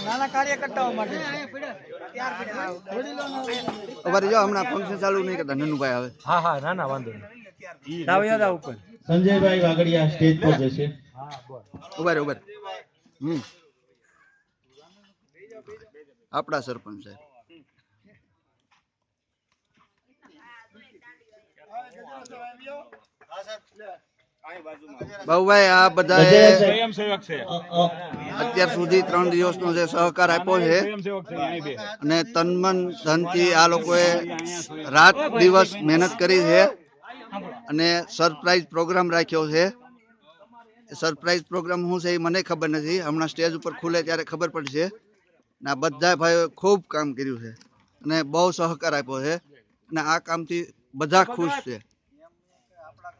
નાના કાર્યકર્તાઓ માટે અમારે જો હમણાં ફંક્શન ચાલુ નહીં કરતા નનુભાઈ આવે. હા હા ના ના વાંધો નહીં. તાવ યાદ આવ ઉપર સંજયભાઈ વાગડિયા સ્ટેજ પર જશે. ઉભા રે આપણા સરપંચ સાહેબ. બાબુભાઈ આ બધા અત્યાર સુધી 3 દિવસનો જે સહકાર આપ્યો છે અને તનમન ધનથી આ લોકોએ રાત દિવસ મહેનત કરી છે અને સરપ્રાઈઝ પ્રોગ્રામ રાખ્યો છે. સરપ્રાઈઝ પ્રોગ્રામ શું છે એ મને ખબર નથી, હમણાં સ્ટેજ ઉપર ખુલે ત્યારે ખબર પડશે. અને આ બધા ભાઈઓએ ખૂબ કામ કર્યું છે અને બહુ સહકાર આપ્યો છે અને આ કામથી બધા ખુશ છે.